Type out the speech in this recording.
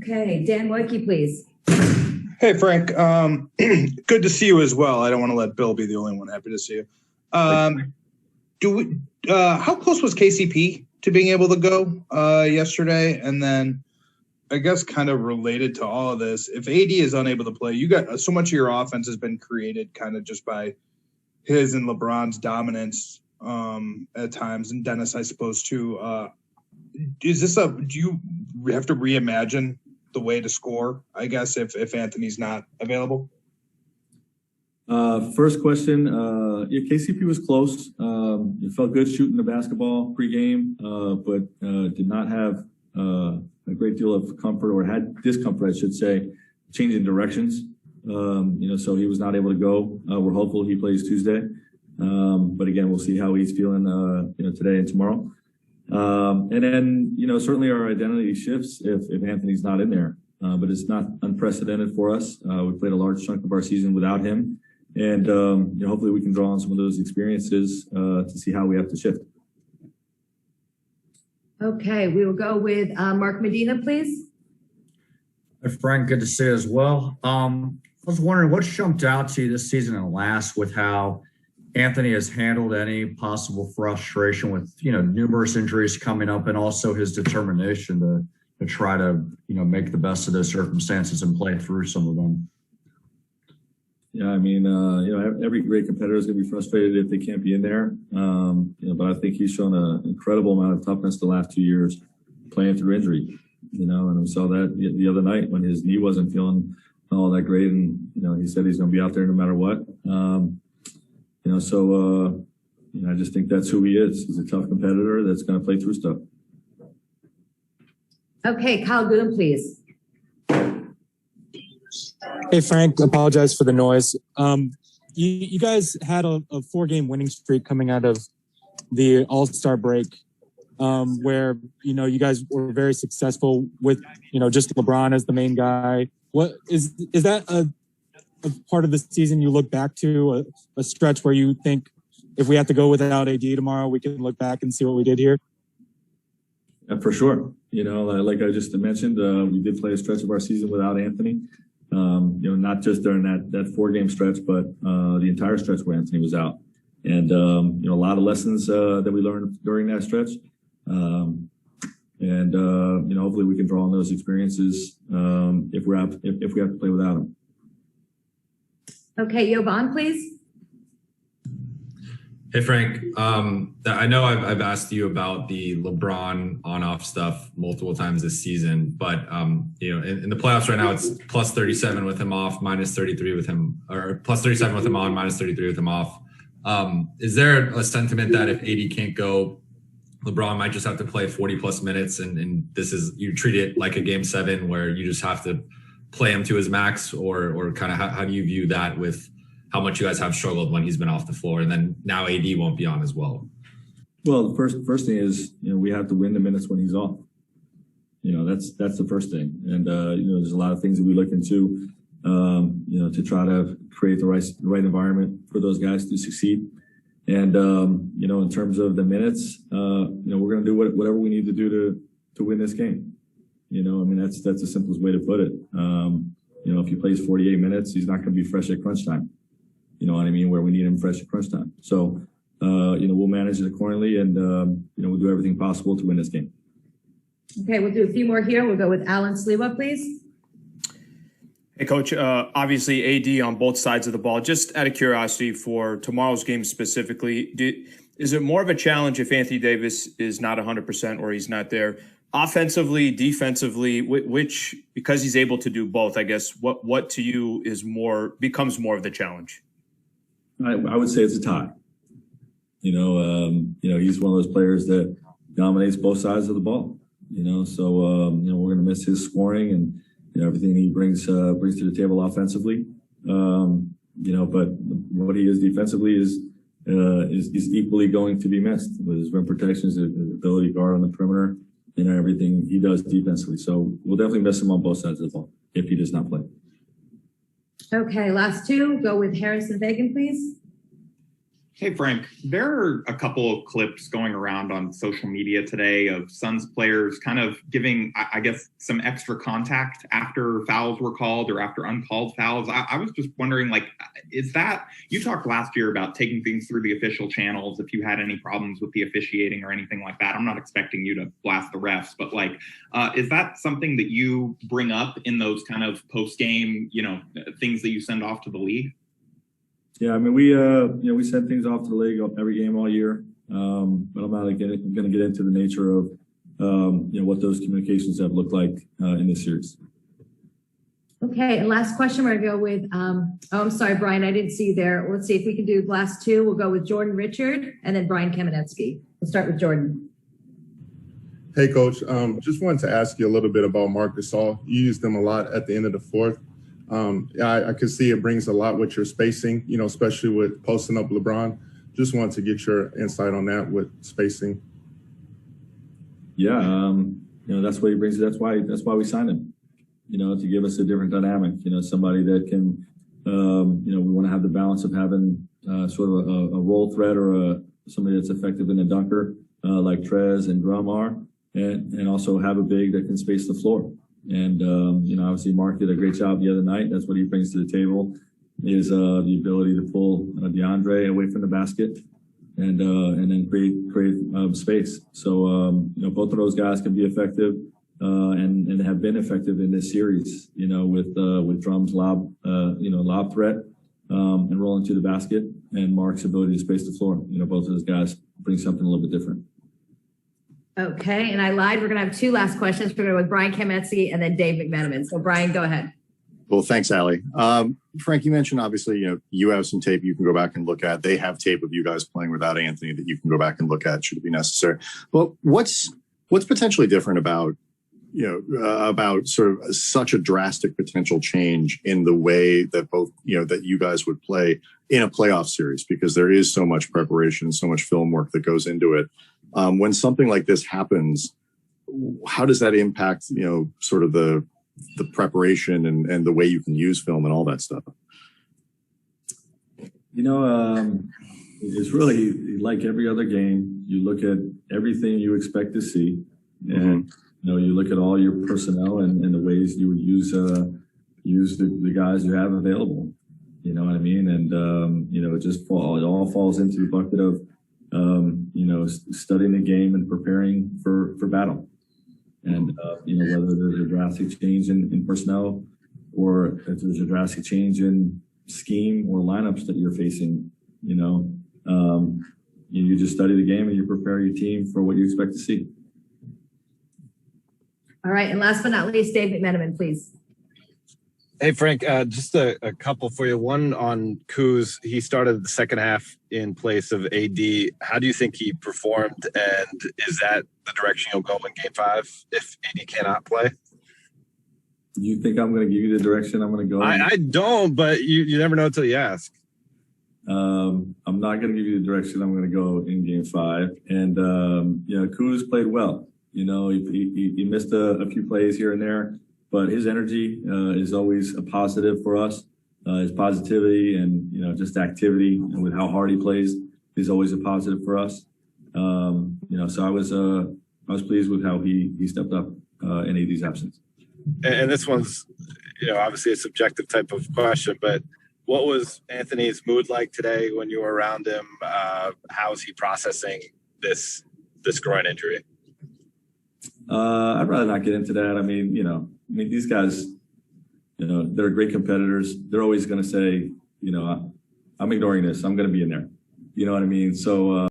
Okay, Dan Woike, please. Hey, Frank. Good to see you as well. I don't want to let Bill be the only one. Happy to see you. How close was KCP to being able to go yesterday? And then I guess kind of related to all of this, if AD is unable to play, you got so much of your offense has been created kind of just by his and LeBron's dominance at times, and Dennis, I suppose, too. Do you have to reimagine the way to score, I guess, if Anthony's not available? First question, KCP was close. It felt good shooting the basketball pregame, but did not have a great deal of comfort, or had discomfort, I should say, changing directions. So he was not able to go. We're hopeful he plays Tuesday. But again, we'll see how he's feeling, today and tomorrow. And then, certainly our identity shifts if Anthony's not in there. But it's not unprecedented for us. We played a large chunk of our season without him. And, hopefully we can draw on some of those experiences to see how we have to shift. Okay, we will go with Mark Medina, please. Hey, Frank, good to see you as well. I was wondering what jumped out to you this season and last with how Anthony has handled any possible frustration with, numerous injuries coming up, and also his determination to try to, make the best of those circumstances and play through some of them. Yeah, every great competitor is going to be frustrated if they can't be in there. But I think he's shown an incredible amount of toughness the last 2 years playing through injury, and we saw that the other night when his knee wasn't feeling all that great. And, he said he's going to be out there no matter what. I just think that's who he is. He's a tough competitor that's going to play through stuff. Okay, Kyle Goodham, please. Hey, Frank, apologize for the noise. You guys had a 4-game winning streak coming out of the All-Star break, where, you guys were very successful with, just LeBron as the main guy. What is that a part of the season you look back to, a stretch where you think if we have to go without AD tomorrow, we can look back and see what we did here? Yeah, for sure. Like I just mentioned, we did play a stretch of our season without Anthony. Not just during that 4-game stretch, but the entire stretch where Anthony was out. And, a lot of lessons that we learned during that stretch. Hopefully we can draw on those experiences if we have to play without him. Okay, Jovan, please. Hey, Frank. I know I've asked you about the LeBron on-off stuff multiple times this season, but in the playoffs right now, it's plus 37 with him off, minus 33 with him, or plus 37 with him on, minus 33 with him off. Is there a sentiment that if AD can't go, LeBron might just have to play 40 plus minutes, and you treat it like a game 7 where you just have to play him to his max, or kind of how do you view that with how much you guys have struggled when he's been off the floor, and then now AD won't be on as well? Well, the first thing is, we have to win the minutes when he's off. That's the first thing. And, there's a lot of things that we look into, to try to create the right environment for those guys to succeed. And, in terms of the minutes, we're going to do whatever we need to do to win this game. That's the simplest way to put it. If he plays 48 minutes, he's not going to be fresh at crunch time. Where we need him fresh at crunch time. So, we'll manage it accordingly, and, we'll do everything possible to win this game. Okay, we'll do a few more here. We'll go with Alan Sliwa, please. Hey, Coach, obviously AD on both sides of the ball. Just out of curiosity for tomorrow's game specifically, is it more of a challenge if Anthony Davis is not 100% or he's not there? Offensively, defensively, which, because he's able to do both, I guess, what to you becomes more of the challenge? I would say it's a tie. He's one of those players that dominates both sides of the ball. So we're going to miss his scoring and everything he brings to the table offensively. But what he is defensively is equally going to be missed with his rim protections, his ability to guard on the perimeter, and everything he does defensively. So we'll definitely miss him on both sides of the ball if he does not play. Okay, last two. Go with Harrison Vagan, please. Hey, Frank, there are a couple of clips going around on social media today of Suns players kind of giving, I guess, some extra contact after fouls were called or after uncalled fouls. I was just wondering, like, is that, you talked last year about taking things through the official channels if you had any problems with the officiating or anything like that. I'm not expecting you to blast the refs, but like, is that something that you bring up in those kind of post-game, things that you send off to the league? Yeah, I mean, we send things off to the league every game all year, but I'm not going to get into the nature of, what those communications have looked like in this series. Okay, and last question, we're gonna go with, I'm sorry, Brian, I didn't see you there. Let's see if we can do last two. We'll go with Jordan Richard and then Brian Kamenetsky. We'll start with Jordan. Hey, Coach. Just wanted to ask you a little bit about Marc Gasol. You used them a lot at the end of the fourth. I could see it brings a lot with your spacing, especially with posting up LeBron. Just wanted to get your insight on that with spacing. Yeah, that's what he brings. That's why we signed him, to give us a different dynamic, somebody that can, we want to have the balance of having sort of a role threat or somebody that's effective in a dunker like Trez and Drum are, and also have a big that can space the floor. And, obviously Marc did a great job the other night. That's what he brings to the table is the ability to pull DeAndre away from the basket and then create space. So, both of those guys can be effective and have been effective in this series, with Drum's lob threat and rolling to the basket and Marc's ability to space the floor. Both of those guys bring something a little bit different. Okay, and I lied. We're going to have two last questions. We're going to go with Brian Kamenetsky and then Dave McMenamin. So Brian, go ahead. Well, thanks, Allie. Frank, you mentioned obviously, you have some tape you can go back and look at. They have tape of you guys playing without Anthony that you can go back and look at should it be necessary. But what's potentially different about sort of such a drastic potential change in the way that both, that you guys would play in a playoff series, because there is so much preparation, so much film work that goes into it. When something like this happens, how does that impact, sort of the preparation and the way you can use film and all that stuff? It's really like every other game. You look at everything you expect to see, and you look at all your personnel and the ways you would use the guys you have available. You know what I mean? And it all falls into the bucket of studying the game and preparing for battle. And whether there's a drastic change in personnel or if there's a drastic change in scheme or lineups that you're facing, you just study the game and you prepare your team for what you expect to see. All right, and last but not least, Dave McMenamin, please. Hey, Frank, just a couple for you. One on Kuz. He started the second half in place of AD. How do you think he performed? And is that the direction you'll go in Game 5 if AD cannot play? You think I'm going to give you the direction I'm going to go? I don't, but you never know until you ask. I'm not going to give you the direction I'm going to go in Game 5. And, Kuz played well. He missed a few plays here and there. But his energy is always a positive for us. His positivity and just activity and with how hard he plays is always a positive for us. So I was pleased with how he stepped up in AD's absence. And this one's obviously a subjective type of question, but what was Anthony's mood like today when you were around him? How is he processing this groin injury? I'd rather not get into that. I mean, these guys, they're great competitors. They're always going to say, I'm ignoring this. I'm going to be in there. You know what I mean? So,